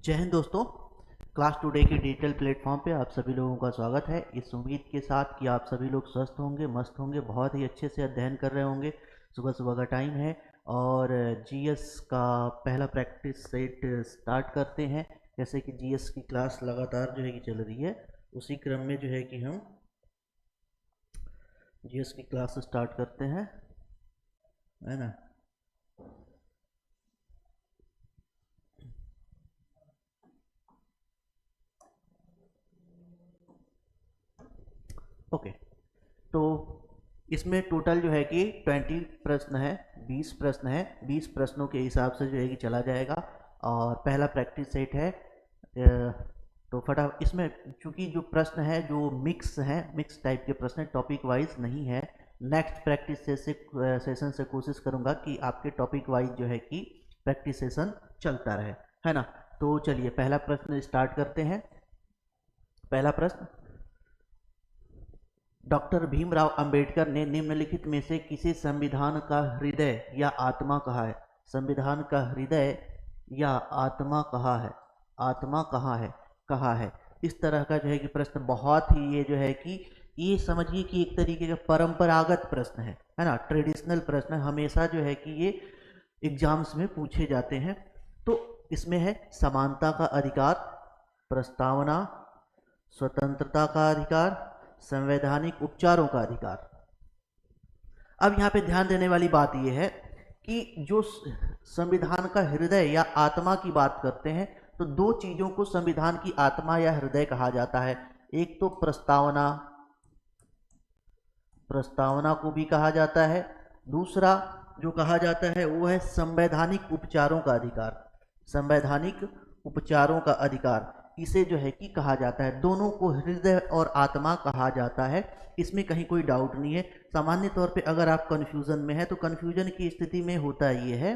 जय हिंद दोस्तों। Class today के डिजिटल प्लेटफॉर्म पे आप सभी लोगों का स्वागत है। इस उम्मीद के साथ कि आप सभी लोग स्वस्थ होंगे, मस्त होंगे, बहुत ही अच्छे से अध्ययन कर रहे होंगे। सुबह सुबह का टाइम है और जीएस का पहला प्रैक्टिस सेट स्टार्ट करते हैं। जैसे कि जीएस की क्लास लगातार जो है कि चल रही है, उसी क्रम में जो है कि हम जीएस की क्लास स्टार्ट करते हैं, है ना। ओके, तो इसमें टोटल जो है कि 20 प्रश्न है, 20 प्रश्न है। 20 प्रश्नों के हिसाब से जो है कि चला जाएगा और पहला प्रैक्टिस सेट है। तो फटाफट इसमें चूंकि जो प्रश्न है जो मिक्स है, मिक्स टाइप के प्रश्न, टॉपिक वाइज नहीं है। नेक्स्ट प्रैक्टिस सेशन से कोशिश करूंगा कि आपके टॉपिक वाइज जो है कि प्रैक्टिस सेशन चलता रहे, है ना। तो चलिए पहला प्रश्न स्टार्ट करते हैं। पहला प्रश्न, डॉक्टर भीमराव अंबेडकर ने निम्नलिखित में से किसे संविधान का हृदय या आत्मा कहा है? संविधान का हृदय या आत्मा कहा है? आत्मा कहा है। इस तरह का जो है कि प्रश्न बहुत ही ये जो है कि ये समझिए कि एक तरीके का परंपरागत प्रश्न है ना। ट्रेडिशनल प्रश्न हमेशा जो है कि ये एग्जाम्स में पूछे जाते हैं। तो इसमें है समानता का अधिकार, प्रस्तावना, स्वतंत्रता का अधिकार, संवैधानिक उपचारों का अधिकार। अब यहाँ पे ध्यान देने वाली बात यह है कि जो संविधान का हृदय या आत्मा की बात करते हैं तो दो चीजों को संविधान की आत्मा या हृदय कहा जाता है। एक तो प्रस्तावना, प्रस्तावना को भी कहा जाता है। दूसरा जो कहा जाता है वो है संवैधानिक उपचारों का अधिकार। संवैधानिक उपचारों का अधिकार इसे जो है कि कहा जाता है। दोनों को हृदय और आत्मा कहा जाता है, इसमें कहीं कोई डाउट नहीं है। सामान्य तौर पे अगर आप कंफ्यूजन में है तो कंफ्यूजन की स्थिति में होता ये है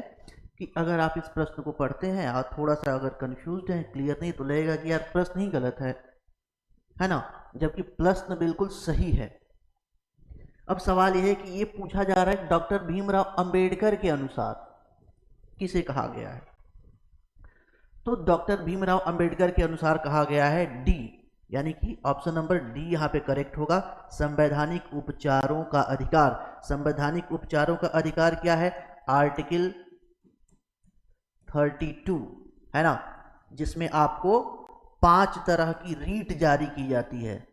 कि अगर आप इस प्रश्न को पढ़ते हैं और थोड़ा सा अगर कंफ्यूज्ड है, क्लियर नहीं, तो लगेगा कि यार प्रश्न ही गलत है ना, जबकि प्रश्न बिल्कुल सही है। अब सवाल यह है कि ये पूछा जा रहा है डॉक्टर भीमराव अंबेडकर के अनुसार किसे कहा गया है? तो डॉक्टर भीमराव अंबेडकर के अनुसार कहा गया है डी, यानी कि ऑप्शन नंबर डी यहाँ पे करेक्ट होगा, संवैधानिक उपचारों का अधिकार। संवैधानिक उपचारों का अधिकार क्या है? आर्टिकल 32 है ना, जिसमें आपको 5 तरह की रीट जारी की जाती है।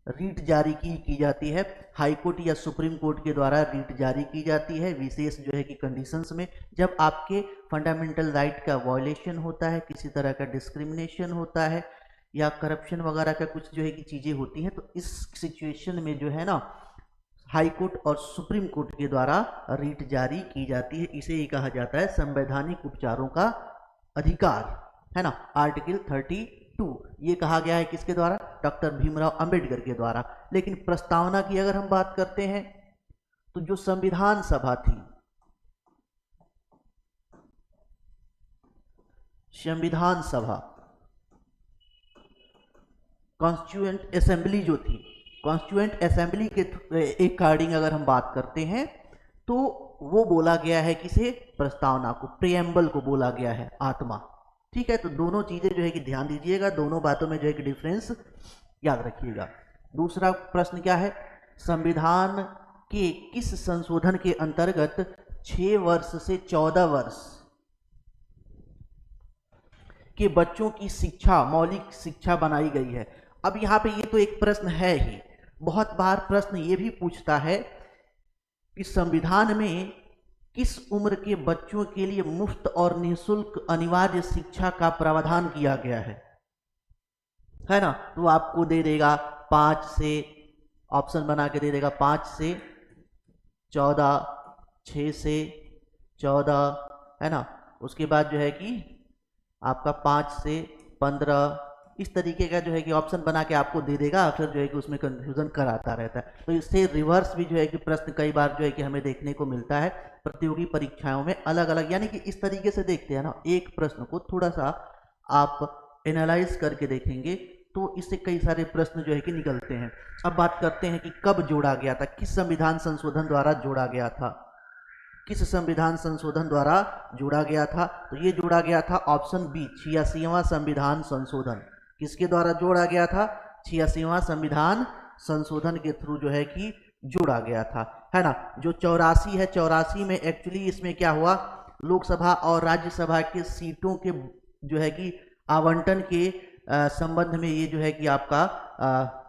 रीट जारी की जाती है हाई कोर्ट या सुप्रीम कोर्ट के द्वारा रीट जारी की जाती है विशेष जो है कि कंडीशंस में, जब आपके फंडामेंटल राइट का वायलेशन होता है, किसी तरह का डिस्क्रिमिनेशन होता है या करप्शन वगैरह का कुछ जो है कि चीज़ें होती हैं, तो इस सिचुएशन में जो है ना हाई कोर्ट और सुप्रीम कोर्ट के द्वारा रीट जारी की जाती है। इसे ही कहा जाता है संवैधानिक उपचारों का अधिकार, है ना। आर्टिकल 32 ये कहा गया है किसके द्वारा? डॉक्टर भीमराव अंबेडकर के द्वारा। लेकिन प्रस्तावना की अगर हम बात करते हैं तो जो संविधान सभा थी, संविधान सभा, कॉन्स्टिट्यूएंट असेंबली जो थी, कॉन्स्टिट्यूएंट असेंबली के अकॉर्डिंग अगर हम बात करते हैं तो वो बोला गया है किसे? प्रस्तावना को, प्रियम्बल को बोला गया है आत्मा। ठीक है, तो दोनों चीजें जो है कि ध्यान दीजिएगा, दोनों बातों में जो है कि डिफरेंस याद रखिएगा। दूसरा प्रश्न क्या है? संविधान के किस संशोधन के अंतर्गत 6 वर्ष से 14 वर्ष के बच्चों की शिक्षा मौलिक शिक्षा बनाई गई है? अब यहाँ पे ये तो एक प्रश्न है ही, बहुत बार प्रश्न ये भी पूछता है कि संविधान में किस उम्र के बच्चों के लिए मुफ्त और निःशुल्क अनिवार्य शिक्षा का प्रावधान किया गया है ना। तो आपको दे देगा 5 से, ऑप्शन बना के दे देगा 5 से 14, 6 से 14, है ना। उसके बाद जो है कि आपका 5 से 15, इस तरीके का जो है कि ऑप्शन बना के आपको दे देगा, फिर जो है कि उसमें कंफ्यूजन कराता रहता है। तो इससे रिवर्स भी जो है कि प्रश्न कई बार जो है कि हमें देखने को मिलता है प्रतियोगी परीक्षाओं में अलग अलग, यानी कि इस तरीके से देखते हैं ना, एक प्रश्न को थोड़ा सा आप एनालाइज करके देखेंगे तो इससे कई सारे प्रश्न जो है कि निकलते हैं। अब बात करते हैं कि कब जोड़ा गया था, किस संविधान संशोधन द्वारा जोड़ा गया था। किस संविधान संशोधन द्वारा जोड़ा गया था? तो ये जोड़ा गया था ऑप्शन बी, 86वां संविधान संशोधन। किसके द्वारा जोड़ा गया था? 86वां संविधान संशोधन के थ्रू जो है कि जोड़ा गया था, है ना। जो 84 है, 84 में एक्चुअली इसमें क्या हुआ, लोकसभा और राज्यसभा के सीटों के जो है कि आवंटन के संबंध में ये जो है कि आपका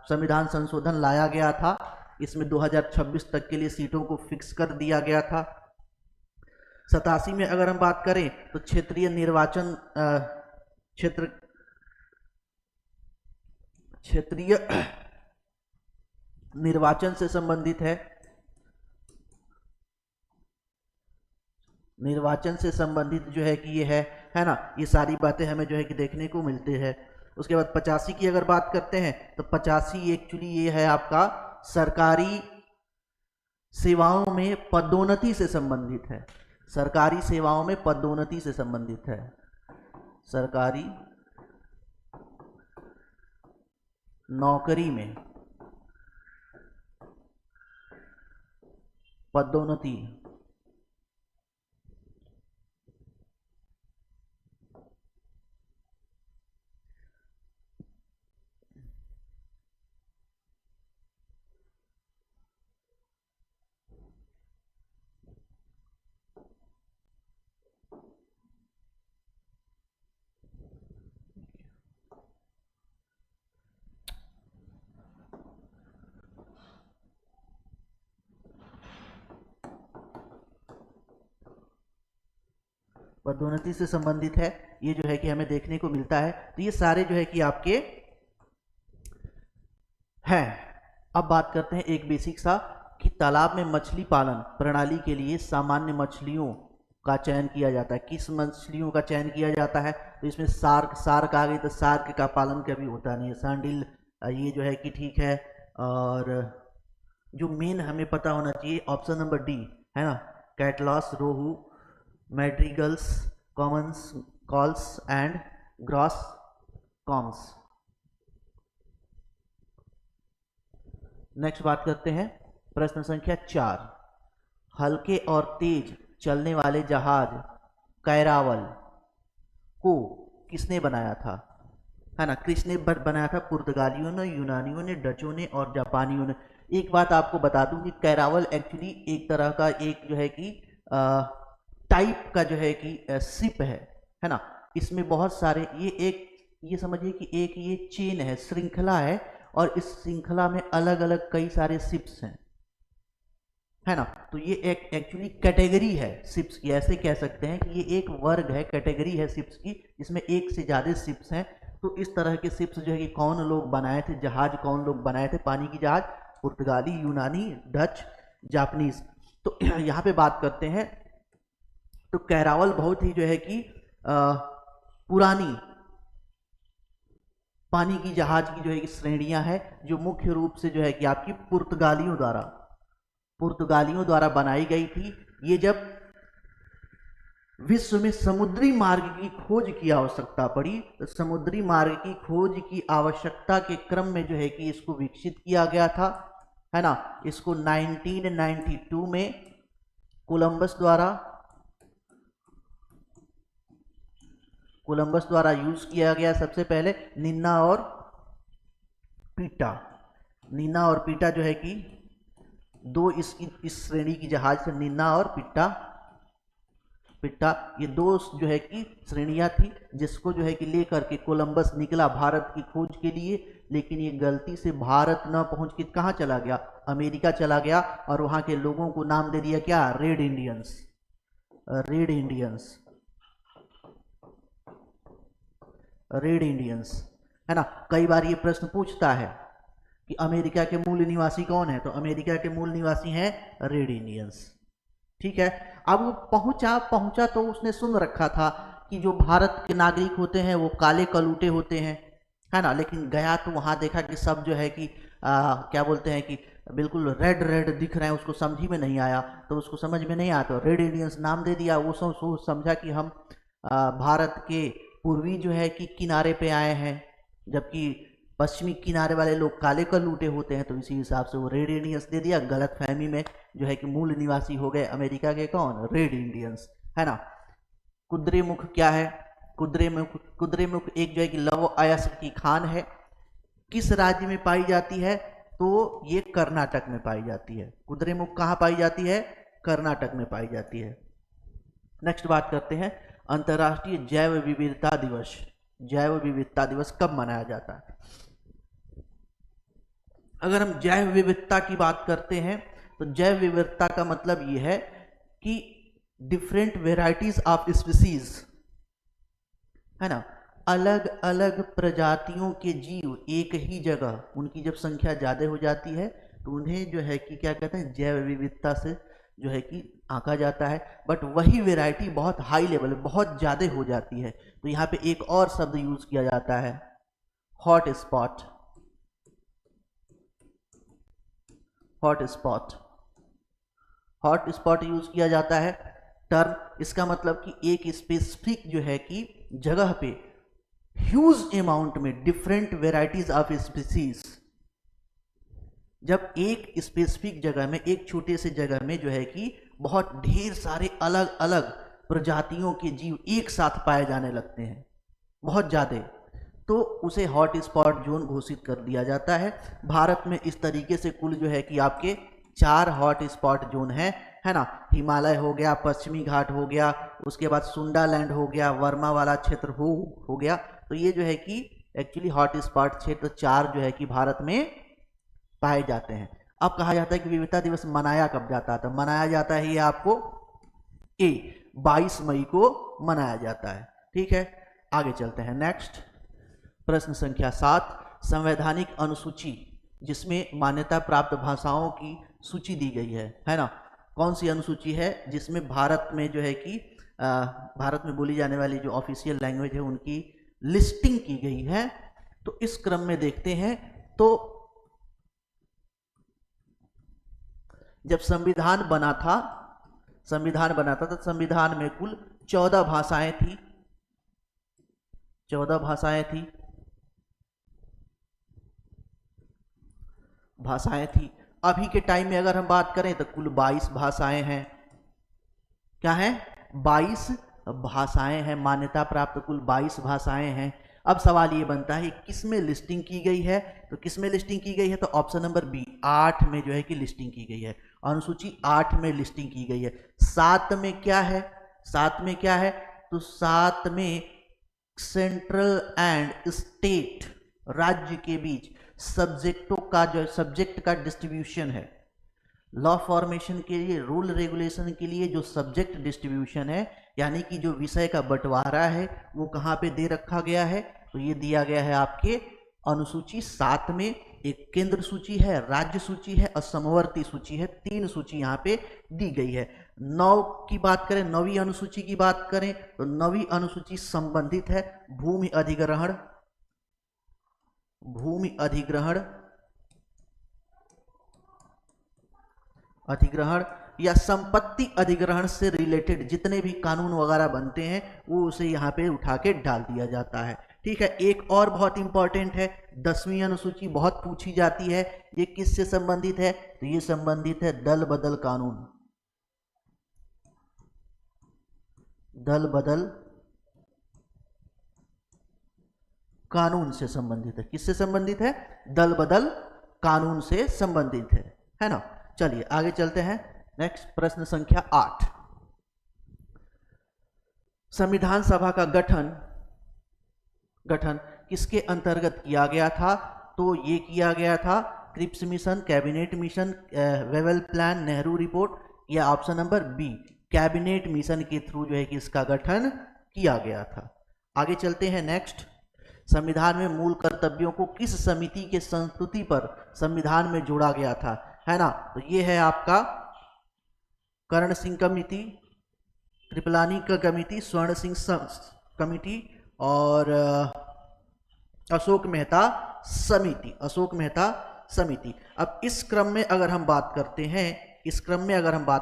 संविधान संशोधन लाया गया था। इसमें 2026 तक के लिए सीटों को फिक्स कर दिया गया था। 87 में अगर हम बात करें तो क्षेत्रीय निर्वाचन क्षेत्रीय निर्वाचन से संबंधित है, निर्वाचन से संबंधित जो है कि ये है ना। ये सारी बातें हमें जो है कि देखने को मिलते हैं। उसके बाद 85 की अगर बात करते हैं तो 85 एक्चुअली ये है आपका सरकारी सेवाओं में पदोन्नति से संबंधित है। सरकारी सेवाओं में पदोन्नति से संबंधित है। सरकारी नौकरी में पदोन्नति। पदोन्नति से संबंधित है, ये जो है कि हमें देखने को मिलता है। तो ये सारे जो है कि आपके हैं। अब बात करते हैं एक बेसिक सा कि तालाब में मछली पालन प्रणाली के लिए सामान्य मछलियों का चयन किया जाता है। किस मछलियों का चयन किया जाता है? तो इसमें सार्क आ गई, तो सार्क का पालन कभी होता नहीं है। सांडिल ये जो है कि ठीक है। और जो मेन हमें पता होना चाहिए ऑप्शन नंबर डी, है ना, catlas, rohu, mrigals, commons, carps and grass carps. Next बात करते हैं प्रश्न संख्या 4। हल्के और तेज चलने वाले जहाज कैरावल को किसने बनाया था? है ना, किसने बनाया था? पुर्तगालियों ने, यूनानियों ने, डचों ने और जापानियों ने। एक बात आपको बता दूं कि कैरावल एक्चुअली एक तरह का एक जो है कि टाइप का जो है कि शिप है ना। इसमें बहुत सारे ये समझिए कि एक ये चेन है, श्रृंखला है, और इस श्रृंखला में अलग अलग कई सारे शिप्स हैं, है ना। तो ये एक एक्चुअली कैटेगरी है शिप्स की, ऐसे कह सकते हैं कि ये एक वर्ग है, कैटेगरी है शिप्स की, जिसमें एक से ज़्यादा शिप्स हैं। तो इस तरह के शिप्स जो है कि कौन लोग बनाए थे, जहाज कौन लोग बनाए थे, पानी की जहाज? पुर्तगाली, यूनानी, डच, जापानीज। तो यहाँ पे बात करते हैं तो कैरावल बहुत ही जो है कि पुरानी पानी की जहाज की जो है कि श्रेणियां हैं, जो मुख्य रूप से जो है कि आपकी पुर्तगालियों द्वारा बनाई गई थी। ये जब विश्व में समुद्री मार्ग की खोज की आवश्यकता पड़ी, तो समुद्री मार्ग की खोज की आवश्यकता के क्रम में जो है कि इसको विकसित किया गया था, है ना। इसको 1992 में कोलंबस द्वारा यूज किया गया। सबसे पहले निन्ना और पीटा जो है कि दो इस श्रेणी की जहाज से, निन्ना और पिट्टा, ये दो जो है कि श्रेणियां थी, जिसको जो है कि लेकर के कोलंबस निकला भारत की खोज के लिए। लेकिन ये गलती से भारत न पहुंच के कहाँ चला गया? अमेरिका चला गया, और वहां के लोगों को नाम दे दिया क्या? रेड इंडियंस, है ना। कई बार ये प्रश्न पूछता है कि अमेरिका के मूल निवासी कौन है? तो अमेरिका के मूल निवासी हैं रेड इंडियंस, ठीक है। अब वो पहुंचा तो उसने सुन रखा था कि जो भारत के नागरिक होते हैं वो काले कलूटे होते हैं, है ना। लेकिन गया तो वहां देखा कि सब जो है कि क्या बोलते हैं कि बिल्कुल रेड दिख रहे हैं, उसको समझ में नहीं आया। तो उसको समझ में नहीं आया तो रेड इंडियंस नाम दे दिया। वो समझा कि हम भारत के पूर्वी जो है कि किनारे पे आए हैं, जबकि पश्चिमी किनारे वाले लोग काले कर लूटे होते हैं, तो इसी हिसाब से वो रेड इंडियंस दे दिया। गलत फहमी में जो है कि मूल निवासी हो गए अमेरिका के कौन, रेड इंडियंस, है ना। कुद्रेमुख क्या है, कुद्रेमुख एक जो है कि लौह अयस्क की खान है। किस राज्य में पाई जाती है, तो ये कर्नाटक में पाई जाती है। कुद्रेमुख कहाँ पाई जाती है, कर्नाटक में पाई जाती है। नेक्स्ट बात करते हैं अंतर्राष्ट्रीय जैव विविधता दिवस। जैव विविधता दिवस कब मनाया जाता है? अगर हम जैव विविधता की बात करते हैं तो जैव विविधता का मतलब ये है कि डिफरेंट वेराइटीज ऑफ स्पीसीज, है ना, अलग अलग प्रजातियों के जीव एक ही जगह, उनकी जब संख्या ज़्यादा हो जाती है तो उन्हें जो है कि क्या कहते हैं, जैव विविधता से जो है कि आंका जाता है। बट वही वेराइटी बहुत हाई लेवल, बहुत ज़्यादा हो जाती है, तो यहाँ पे एक और शब्द यूज किया जाता है, hot spot. Hot spot, hot spot use किया जाता है टर्म। इसका मतलब कि एक स्पेसिफिक जो है कि जगह पे ह्यूज अमाउंट में डिफरेंट वेराइटीज ऑफ स्पीसीज, जब एक स्पेसिफिक जगह में, एक छोटे से जगह में जो है कि बहुत ढेर सारे अलग अलग प्रजातियों के जीव एक साथ पाए जाने लगते हैं, बहुत ज़्यादा, तो उसे हॉट स्पॉट जोन घोषित कर दिया जाता है। भारत में इस तरीके से कुल जो है कि आपके 4 हॉट स्पॉट जोन है ना। हिमालय हो गया, पश्चिमी घाट हो गया, उसके बाद सुंडालैंड हो गया, वर्मा वाला क्षेत्र हो गया। तो ये जो है कि एक्चुअली हॉट स्पॉट क्षेत्र 4 जो है कि भारत में पाए जाते हैं। अब कहा जाता है कि विविधता दिवस मनाया कब जाता है, तो मनाया जाता है ये आपको 22 मई को मनाया जाता है। ठीक है, आगे चलते हैं। नेक्स्ट प्रश्न संख्या 7, संवैधानिक अनुसूची जिसमें मान्यता प्राप्त भाषाओं की सूची दी गई है ना। कौन सी अनुसूची है जिसमें भारत में जो है कि भारत में बोली जाने वाली जो ऑफिशियल लैंग्वेज है उनकी लिस्टिंग की गई है। तो इस क्रम में देखते हैं तो जब संविधान बना था तो संविधान में कुल 14 भाषाएं थी, 14 भाषाएं थी। अभी के टाइम में अगर हम बात करें तो कुल 22 भाषाएं हैं। क्या है, 22 भाषाएं हैं, मान्यता प्राप्त कुल 22 भाषाएं हैं। अब सवाल ये बनता है किस में लिस्टिंग की गई है, तो किस में लिस्टिंग की गई है, तो ऑप्शन नंबर बी 8 में जो है कि लिस्टिंग की गई है। अनुसूची 8 में लिस्टिंग की गई है। 7 में क्या है, 7 में क्या है, तो 7 में सेंट्रल एंड स्टेट, राज्य के बीच सब्जेक्टों का जो सब्जेक्ट का डिस्ट्रीब्यूशन है। लॉ फॉर्मेशन के लिए, रूल रेगुलेशन के लिए जो सब्जेक्ट डिस्ट्रीब्यूशन है, यानी कि जो विषय का बंटवारा है वो कहाँ पे दे रखा गया है, तो ये दिया गया है आपके अनुसूची 7 में। एक केंद्र सूची है, राज्य सूची है और समवर्ती सूची है, 3 सूची यहाँ पे दी गई है। 9 की बात करें, 9वीं अनुसूची की बात करें तो 9वीं अनुसूची संबंधित है भूमि अधिग्रहण, अधिग्रहण या संपत्ति अधिग्रहण से रिलेटेड जितने भी कानून वगैरह बनते हैं वो उसे यहाँ पे उठा के डाल दिया जाता है। ठीक है, एक और बहुत इंपॉर्टेंट है 10वीं अनुसूची, बहुत पूछी जाती है। ये किससे संबंधित है, तो ये संबंधित है दल बदल कानून, दल बदल कानून से संबंधित है। किससे संबंधित है, दल बदल कानून से संबंधित है ना। चलिए आगे चलते हैं। नेक्स्ट प्रश्न संख्या 8, संविधान सभा का गठन किसके अंतर्गत किया गया था, तो ये किया गया था Cripps mission, cabinet mission, Wavell plan, Nehru report, या option number B cabinet mission के थ्रू जो है कि इसका गठन किया गया था। आगे चलते हैं। नेक्स्ट, संविधान में मूल कर्तव्यों को किस समिति के संस्तुति पर संविधान में जोड़ा गया था, है ना। तो ये है आपका कर्ण सिंह कमेटी, कृपलानी का कमेटी, स्वर्ण सिंह कमेटी और अशोक मेहता समिति। अब इस क्रम में अगर हम बात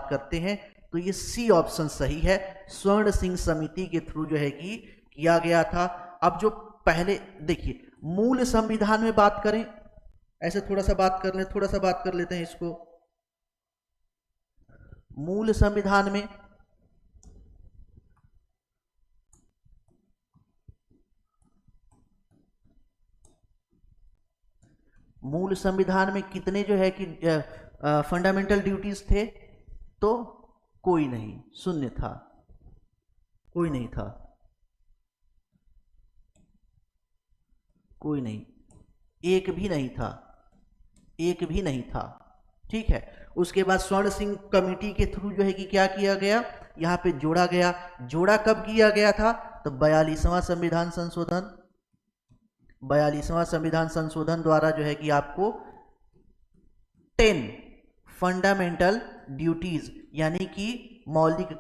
करते हैं तो ये सी ऑप्शन सही है, स्वर्ण सिंह समिति के थ्रू जो है कि किया गया था। अब जो पहले देखिए मूल संविधान में बात करें, ऐसे थोड़ा सा बात कर लेते हैं इसको। मूल संविधान में कितने जो है कि फंडामेंटल ड्यूटीज थे? तो कोई नहीं, शून्य था, कोई नहीं था, कोई नहीं, एक भी नहीं था, एक भी नहीं था। ठीक है, उसके बाद स्वर्ण सिंह कमेटी के थ्रू जो है कि क्या किया गया, यहाँ पे जोड़ा गया। जोड़ा कब किया गया था? तो 42वां संविधान संशोधन, 42वां संविधान संशोधन द्वारा जो है कि आपको 10 फंडामेंटल ड्यूटीज यानी कि मौलिक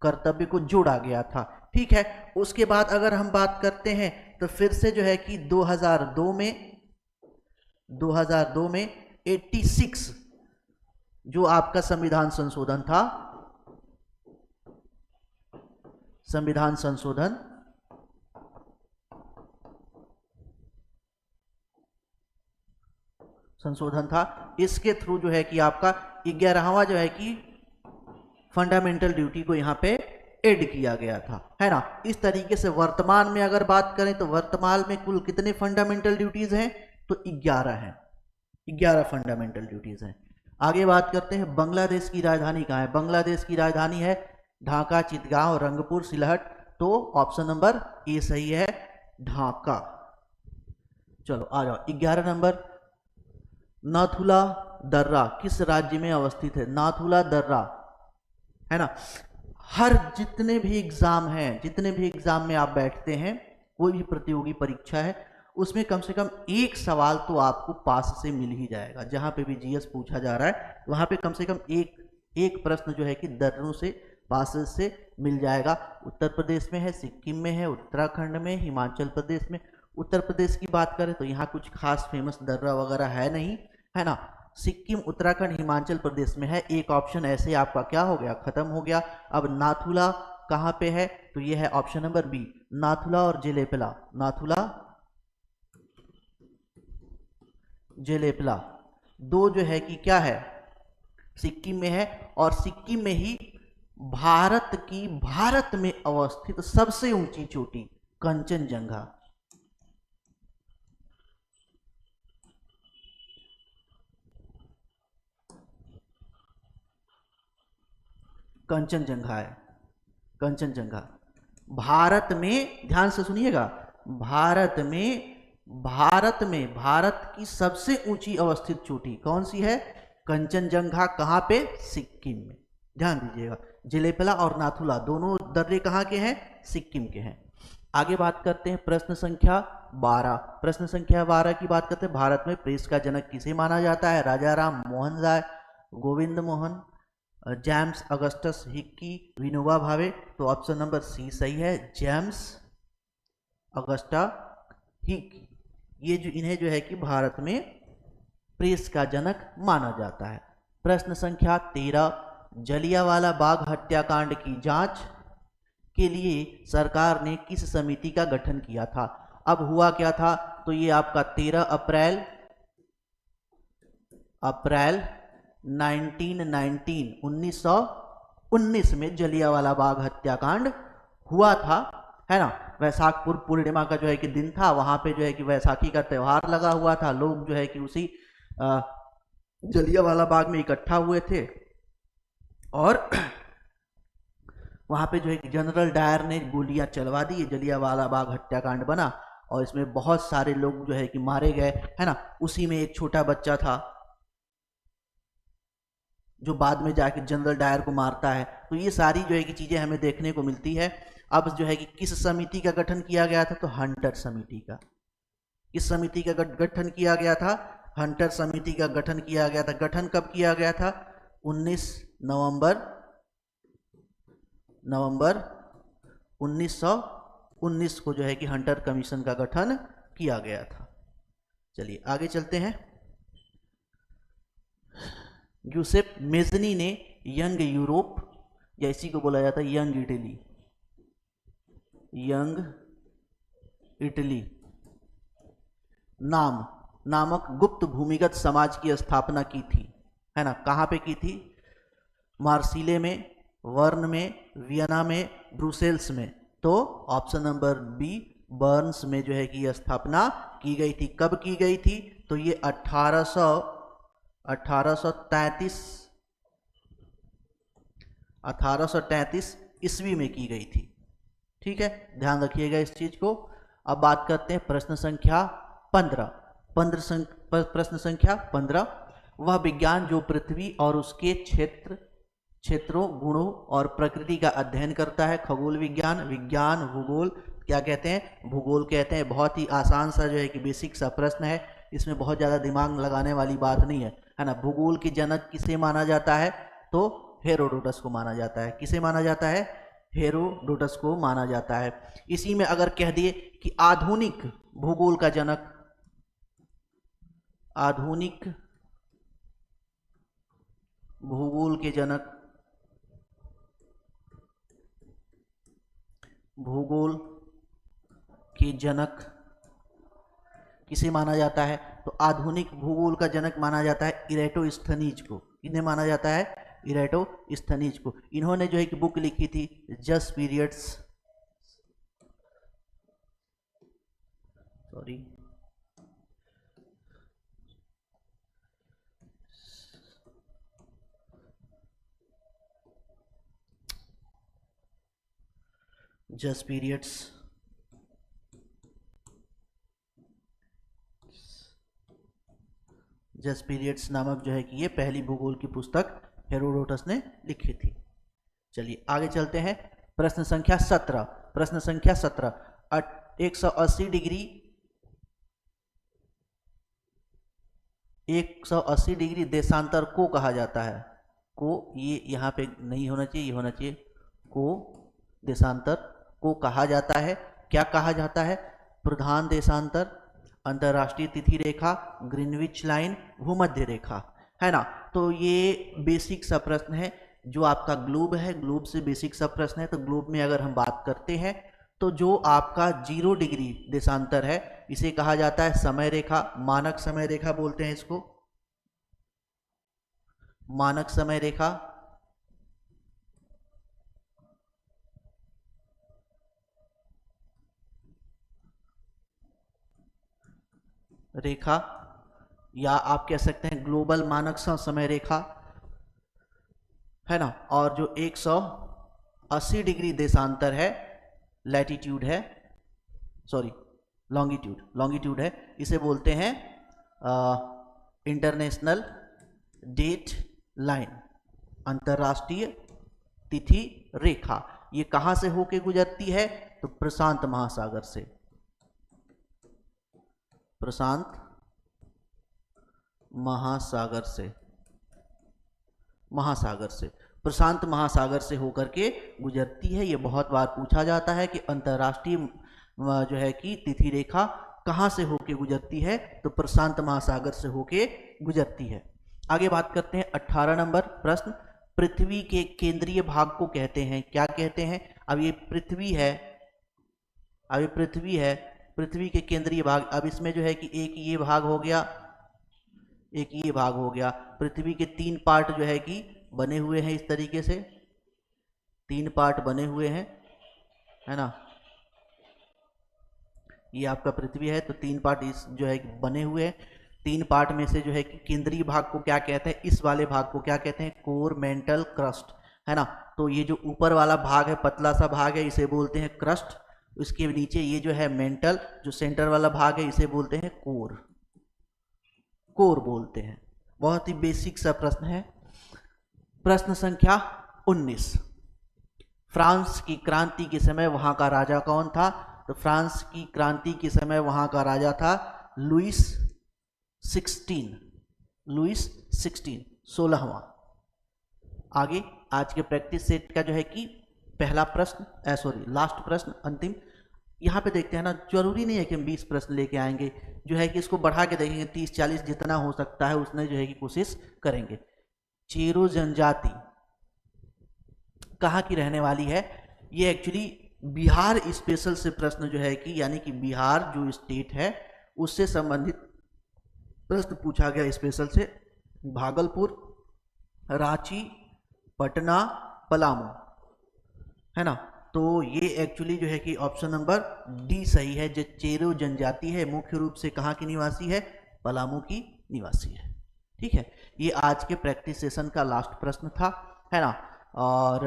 कर्तव्य को जोड़ा गया था। ठीक है, उसके बाद अगर हम बात करते हैं तो फिर से जो है कि 2002 में 86 जो आपका संविधान संशोधन था, संविधान संशोधन था, इसके थ्रू जो है कि आपका 11वां जो है कि फंडामेंटल ड्यूटी को यहां पे ऐड किया गया था, है ना। इस तरीके से वर्तमान में अगर बात करें तो वर्तमान में कुल कितने फंडामेंटल ड्यूटीज हैं? तो 11 हैं, 11 फंडामेंटल ड्यूटीज हैं। आगे बात करते हैं बांग्लादेश की राजधानी कहाँ है? बांग्लादेश की राजधानी है ढाका, चितगांव, रंगपुर, सिलहट। तो ऑप्शन नंबर ए सही है, ढाका। चलो आ जाओ 11 नंबर, नाथुला दर्रा किस राज्य में अवस्थित है? नाथुला दर्रा, है ना। हर जितने भी एग्जाम में आप बैठते हैं, कोई भी प्रतियोगी परीक्षा है, उसमें कम से कम एक सवाल तो आपको पास से मिल ही जाएगा। जहां पे भी जीएस पूछा जा रहा है वहां पे कम से कम एक प्रश्न जो है कि दर्रों से पास से मिल जाएगा। उत्तर प्रदेश में है, सिक्किम में है, उत्तराखंड में, हिमाचल प्रदेश में। उत्तर प्रदेश की बात करें तो यहाँ कुछ खास फेमस दर्रा वगैरह है नहीं, है ना। सिक्किम, उत्तराखंड, हिमाचल प्रदेश में है। एक ऑप्शन ऐसे आपका क्या हो गया, खत्म हो गया। अब नाथुला कहाँ पे है? तो ये है ऑप्शन नंबर बी, नाथुला और जेलेपला। नाथुला, जेलेपला दो जो है कि क्या है, सिक्किम में है। और सिक्किम में ही भारत में अवस्थित सबसे ऊंची चोटी कंचनजंगा, कंचनजंगा है। कंचनजंगा भारत में, ध्यान से सुनिएगा, भारत की सबसे ऊंची अवस्थित चोटी कौन सी है? कंचनजंगा। कहां पे? सिक्किम में। ध्यान दीजिएगा, जेलेपला और नाथुला दोनों दर्रे कहां के हैं? सिक्किम के हैं। आगे बात करते हैं प्रश्न संख्या 12। प्रश्न संख्या 12 की बात करते हैं, भारत में प्रेस का जनक किसे माना जाता है? Raja Ram Mohan Roy, Govind Mohan, James Augustus Hicky, Vinoba Bhave. तो ऑप्शन नंबर सी सही है, जेम्स अगस्टा हिक्की। ये जो इन्हें जो है कि भारत में प्रेस का जनक माना जाता है। प्रश्न संख्या 13, जलियांवाला बाग हत्याकांड की जांच के लिए सरकार ने किस समिति का गठन किया था? अब हुआ क्या था? तो ये आपका 13 अप्रैल 1919 में जलियांवाला बाग हत्याकांड हुआ था, है ना। वैशाख पूर्णिमा का जो है कि दिन था, वहां पे जो है कि वैसाखी का त्योहार लगा हुआ था। लोग जो है कि उसी जलियांवाला बाग में इकट्ठा हुए थे और वहां पे जो है कि जनरल डायर ने गोलियां चलवा दी, जलियांवाला बाग हत्याकांड बना और इसमें बहुत सारे लोग जो है कि मारे गए, है ना। उसी में एक छोटा बच्चा था जो बाद में जाके जनरल डायर को मारता है। तो ये सारी जो है कि चीजें हमें देखने को मिलती है। अब जो है कि किस समिति का गठन किया गया था? तो हंटर समिति का। किस समिति का गठन किया गया था? हंटर समिति का गठन किया गया था। गठन कब किया गया था? 19 नवंबर 1919 को जो है कि हंटर कमीशन का गठन किया गया था। चलिए आगे चलते हैं। यूसेफ मेजनी ने यंग यूरोप, या इसी को बोला जाता है यंग इटली, यंग इटली नामक गुप्त भूमिगत समाज की स्थापना की थी, है ना। कहाँ पे की थी? मार्सिले में, वर्न में, वियना में, ब्रुसेल्स में। तो ऑप्शन नंबर बी बर्न्स में जो है कि यह स्थापना की गई थी। कब की गई थी? तो ये 1833 ईस्वी में की गई थी। ठीक है, ध्यान रखिएगा इस चीज को। अब बात करते हैं प्रश्न संख्या 15। प्रश्न संख्या 15, वह विज्ञान जो पृथ्वी और उसके क्षेत्रों, गुणों और प्रकृति का अध्ययन करता है। खगोल विज्ञान, विज्ञान, भूगोल, क्या कहते हैं? भूगोल कहते हैं। बहुत ही आसान सा जो है कि बेसिक सा प्रश्न है, इसमें बहुत ज़्यादा दिमाग लगाने वाली बात नहीं है ना। भूगोल के जनक किसे माना जाता है? तो हेरोडोटस को माना जाता है। किसे माना जाता है? हेरोडोटस को माना जाता है। इसी में अगर कह दिए कि आधुनिक भूगोल का जनक, आधुनिक भूगोल के जनक, भूगोल के जनक किसे माना जाता है? तो आधुनिक भूगोल का जनक माना जाता है इरेटोस्थनीज को। इन्हें माना जाता है इरेटोस्थनीज को। इन्होंने जो है कि बुक लिखी थी just periods, sorry, just periods, just periods नामक जो है कि ये पहली भूगोल की पुस्तक हेरोडोटस ने लिखी थी। चलिए आगे चलते हैं। प्रश्न संख्या 17। प्रश्न संख्या 17, 180 डिग्री देशांतर को कहा जाता है। को, ये यहाँ पे नहीं होना चाहिए, ये होना चाहिए को, देशांतर को कहा जाता है। क्या कहा जाता है? प्रधान देशांतर, अंतरराष्ट्रीय तिथि रेखा, ग्रीनविच लाइन, भूमध्य रेखा, है ना। तो ये बेसिक सा प्रश्न है। जो आपका ग्लोब है, ग्लोब से बेसिक सा प्रश्न है। तो ग्लोब में अगर हम बात करते हैं तो जो आपका 0 डिग्री देशांतर है, इसे कहा जाता है समय रेखा, मानक समय रेखा बोलते हैं इसको, मानक समय रेखा। रेखा, या आप कह सकते हैं ग्लोबल मानक समय रेखा, है ना। और जो 180 डिग्री देशांतर है, लैटिट्यूड है, सॉरी लॉन्गिट्यूड है, इसे बोलते हैं इंटरनेशनल डेट लाइन, अंतरराष्ट्रीय तिथि रेखा। ये कहां से होके गुजरती है? तो प्रशांत महासागर से, प्रशांत महासागर से, प्रशांत महासागर से होकर के गुजरती है। ये बहुत बार पूछा जाता है कि अंतरराष्ट्रीय जो है कि तिथि रेखा कहां से होके गुजरती है? तो प्रशांत महासागर से होके गुजरती है। आगे बात करते हैं 18 नंबर प्रश्न, पृथ्वी के केंद्रीय भाग को कहते हैं, क्या कहते हैं? अब ये पृथ्वी है, पृथ्वी के केंद्रीय भाग। अब इसमें जो है कि एक ये भाग हो गया, एक ये भाग हो गया। पृथ्वी के 3 पार्ट जो है कि बने हुए हैं, इस तरीके से 3 पार्ट बने हुए हैं, है ना। ये आपका पृथ्वी है, तो 3 पार्ट इस जो है कि बने हुए हैं। 3 पार्ट में से जो है कि केंद्रीय भाग को क्या कहते हैं? इस वाले भाग को क्या कहते हैं? कोर, मेंटल, क्रस्ट, है ना। तो ये जो ऊपर वाला भाग है, पतला सा भाग है, इसे बोलते हैं क्रस्ट। उसके नीचे ये जो है मेंटल, जो सेंटर वाला भाग है, इसे बोलते हैं कोर, कोर बोलते हैं। बहुत ही बेसिक सा प्रश्न है। प्रश्न संख्या 19, फ्रांस की क्रांति के समय वहां का राजा कौन था? तो फ्रांस की क्रांति के समय वहां का राजा था लुईस 16, 16वां। आगे आज के प्रैक्टिस सेट का जो है कि पहला प्रश्न, लास्ट प्रश्न, अंतिम। यहाँ पे देखते हैं ना, जरूरी नहीं है कि हम 20 प्रश्न लेके आएंगे, जो है कि इसको बढ़ा के देखेंगे, 30-40 जितना हो सकता है उसने जो है कि कोशिश करेंगे। चेरो जनजाति कहाँ की रहने वाली है। ये एक्चुअली बिहार स्पेशल से प्रश्न जो है कि यानी कि बिहार जो स्टेट है उससे संबंधित प्रश्न पूछा गया स्पेशल से। भागलपुर, रांची, पटना, पलामू, है ना। तो ये एक्चुअली जो है कि ऑप्शन नंबर डी सही है। जो चेरो जनजाति है मुख्य रूप से कहाँ की निवासी है, पलामू की निवासी है। ठीक है, ये आज के प्रैक्टिस सेशन का लास्ट प्रश्न था, है ना। और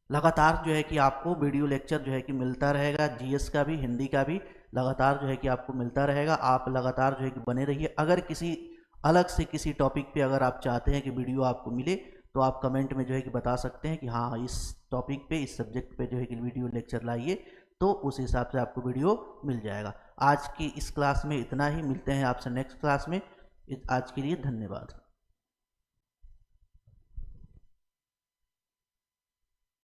लगातार जो है कि आपको वीडियो लेक्चर जो है कि मिलता रहेगा, जीएस का भी, हिंदी का भी लगातार जो है कि आपको मिलता रहेगा। आप लगातार जो है कि बने रहिए। अगर किसी अलग से किसी टॉपिक पे अगर आप चाहते हैं कि वीडियो आपको मिले तो आप कमेंट में जो है कि बता सकते हैं कि हाँ इस टॉपिक पे, इस सब्जेक्ट पे जो है कि वीडियो लेक्चर लाइए, तो उस हिसाब से आपको वीडियो मिल जाएगा। आज की इस क्लास में इतना ही, मिलते हैं आपसे नेक्स्ट क्लास में। आज के लिए धन्यवाद।